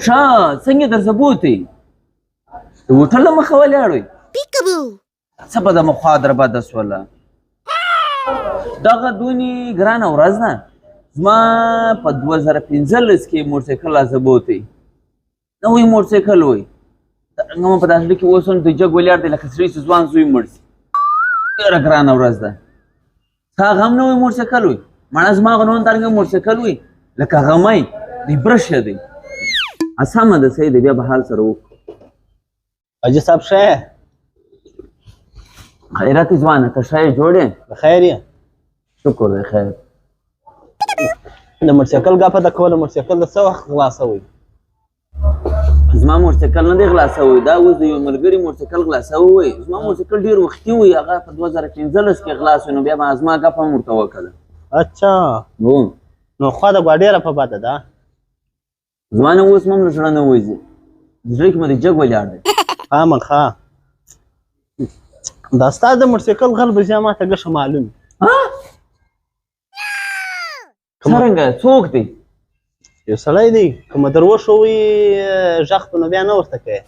ښه څنګه درځه بوتې د هوټل له مخه ولاړوئ څه به د مخوا در بده سوله دغه دونې ګرانه ورځ ده زما په 2015 کې موټرسایکل راځه بوتی نوی موټرسایکل وی څنګه مو په داسې کې اوس هم د جګ ولاړ دی لکه سړي چې ځوان زوی مړ شي ډېره ګرانه ورځ ده هغه هم نوی موټرسایکل وی ماړه زما هغه نوی دارنګه موټرسایکل وی لکه هغه می دی برشه دی سمه ده صحیح دی بیا به حال سره وکړو حاجي صاحب ښه یې خیرات ځوانه ته ښه یې جوړ یې بخیر یې شکر دی خیر د موټرسایکل ګاپه د کوله موټرسایکل د څه وخت خلاصوئ زما موټرسایکل نه دی خلاصوی دا اوس د یو ملګري موټرسایکل خلاصوی زما موټرسایکل ډېر وختي وی هغه په 2015 کې خلاص وی نو بیا به زما ګپ هم ورته وکړه اچھا نو خوا د غوا ډېره په بده ده زما نه اوس هم زړه نه وځي زړه کې مې د جګ ولاړ دی خامخا دا ستا د موټرسایکل غل به زما ته ګښه معلوم څرنګه څوک دی یو سړی دی که مې دروښه وي غږ په نو بیا نه ورته کوې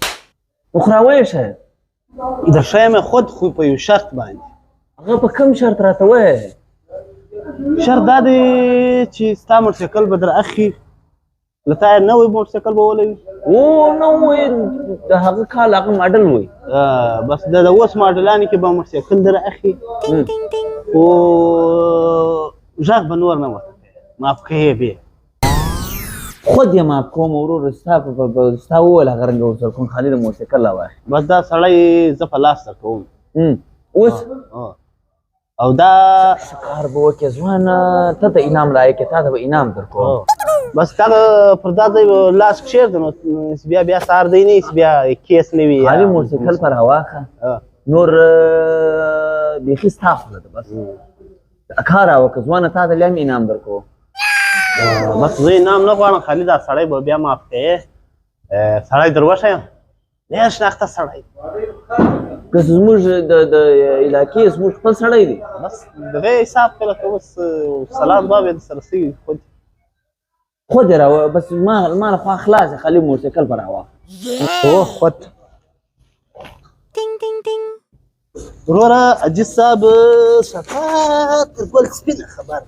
خو راویې شه درښیم یې خود خو په یو شرط باندې هغه په کوم شرط راته وایې شرط دا دی چې ستا موټرسایکل به در اخلي له تا یې نوی موټرسایکل به ولوي او نو د هغه کال هغه ماډل وی بس د اوس ماډلانو کې به موټرسایکل در اخلي خو غږ به نور نه ورته کوې معاف کوې بې خود یې معاف کوم ورور ستا وویل هغه رنګه ورسره کوم خالي د موټرسایکل راواخلي بس دا سړی زه په لاس درکوم اوس او دا ښه کار به وکړې ځوانه ته ته انعام لایق یې تا ته به انعام درکوم بس دغه پر دا ځای به لاس کښېږده نو بیا سهار دی نه بیا کیس نه وي خالي موټرسایکل په راواخه نور بیخي ستا خوله ده بس کار راوکړه ځوانه تا ته بیا مې انعام درکوم بس زه انعام نه غواړم خالي دا سړی به بیا معاف کوې سړی در وښیم ډېر شناخته سړی که زموږ د علاقې زموږ خپل سړی دی بس دغه حساب کړه که اوس سلام باب یې درسره سوي خود خود یې راوړه بس ما له خوا خلاص یې خالي موټرسایکل به راواخله خود وروره حاجي صاحب صفا تر ګل سپینه خبر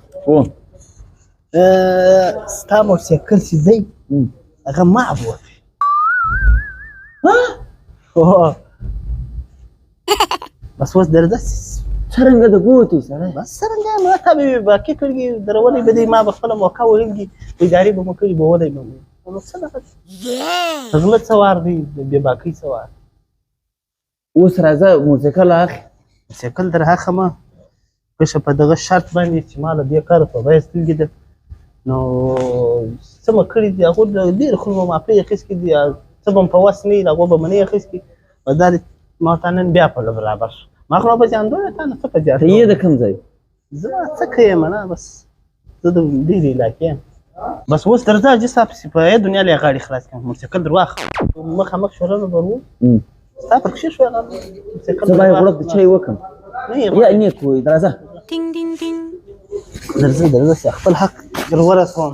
ستا موټرسایکل چې دی هغه ما بوت بس اوس درځه څرنګه د بوتې سړی بس څرنګه ما ته به باقي کړي درولې به دی ما به خپله موقع وهلګي ادارې به مو کړي به ولی به نو څه دغه غله څه وار دی بې باقي څه وار اوس راځه موټرسایکل اخلي موټرسایکل در اخلمه ګښه په دغه شرط باندې چې ما له دې کاره په بیه سترګې ده نو څه مې کړي دي هغو ډېر خلکو معافۍ اخیستې دي څه به م په وس نه وي هغو به منې اخیستې او دا دې ما ورته نن بیا په برابر شو ما خو به جاندوی تا نه څه په جار ته یې د کوم ځای زه څه کویم نه بس زه د ډېرې علاقې یم بس اوس درځه حاجي صاحب په دنیا له یې غاړې خلاص کړم موټرسایکل در واخله مخامخ شورنه به ورو ستا پر کښې شوی هغه موټرسایکل زه باید غوړپ د چای وکړم یا نیک وایي درځه درځه چې خپل حق در ورسوم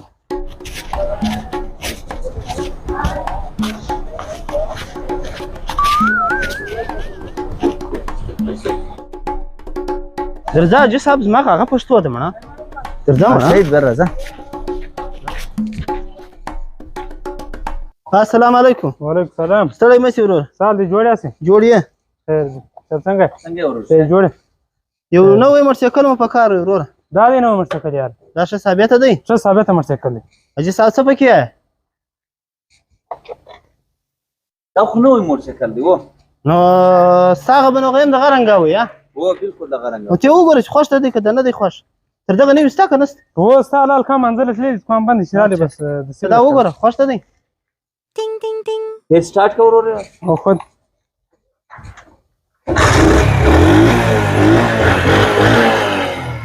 درځه حاجي صاحب زما هغه پښتو ده مړه درځه مړه صحیح ده راځه السلام علیکم وعلیکم السلام ستړی مه شې ورور سال دې جوړ یاستې جوړ یې خیر دی ته څنګه څنګه ورور جوړ یو نوی موټرسایکل مو په کار وروره دا دی نو موټرسایکل یار دا ښه ثابته دی ښه ثابته موټرسایکل دی حاجي صاحب څه پکې دا خو نوی موټرسایکل دی و نو ستا هغه به نو غیم دغه رنګه وي هو بالکل دغه رنګه نو ته وګوره چې خوښ ته دی که د نه دی خوښ تر دغه نوي ستا که نسته هو ستا حلال کم منزل تللی کوم بند چې رالی بس دا وګوره خوښ ته دی یې سټارټ که ورور او خود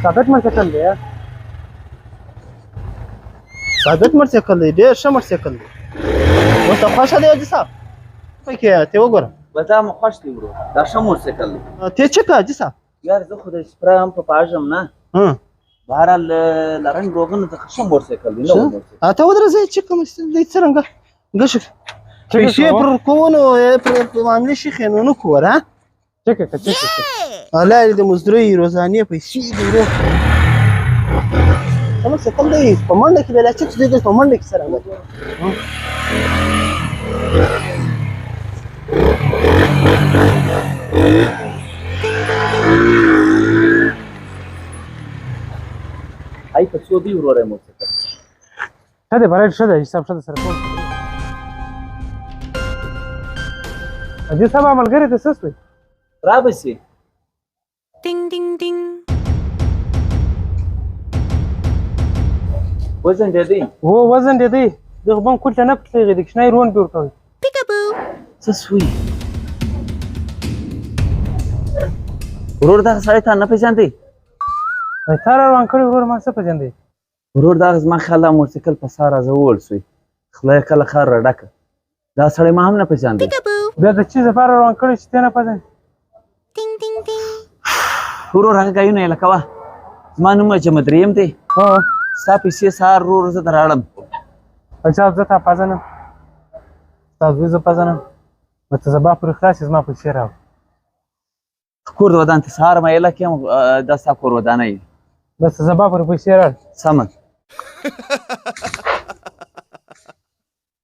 ثابت موټرسایکل دی ثابت موټرسایکل دی ډېر ښه موټرسایکل دی اوس ته خوښه دی حاجي صاحب پکې ته وګوره به دا مو خوښ دی ورور دا ښه موټرسایکل دی ته چې که حاجي صاحب یار زه خو د سپرا هم په پاژم نه بهرحال له رنګ روغنو څخه ښه موټرسایکل دی ته ودرځئ چې کوم دی څرنګه قشك پیسې پر کوونو پر معاملې شيخ نو نه کور ها چکه چکه الله دې مزدوري روزانه پیسې دې ورو کوم څه کوم دی په منډه کې بلا چې دې په منډه کې سره آی په څو دی وروره موټرسایکل شته برای شته حساب شته سره کوم اجي سبا ملګری ته سس وي را بسي Ding ding ding. وزن دې دی هو وزن دې دی دغه بم کول نه پټیږي د کښنای رون پور کوي Peekaboo. څه سوي ورور دا سړی ته نه پېژاندې سره روان کړی ورور ما څه پېژندې ورور دا زما خیال دا موټرسایکل په سار راځول سوی خدای کله خار راډکه دا سړی ما هم نه پېژاندې Peekaboo. بیا د چیز لپاره روان کړی چې ته نه پېژنې Ding ding ding. ورور هغه ګایونه یې لکه وه زما نوم اجمل دریم دی هو ستا پیسې سهار ورور زه ته راوړم اچھا زه تا پېژنم ستا زوی زه پېژنم نو ته سبا پورې خلاص یې زما پیسې راوړه کور د ودان ته سهار مې ایله کړم دا ستا کور ودانه یې بس سبا پورې پیسې راوړه سمه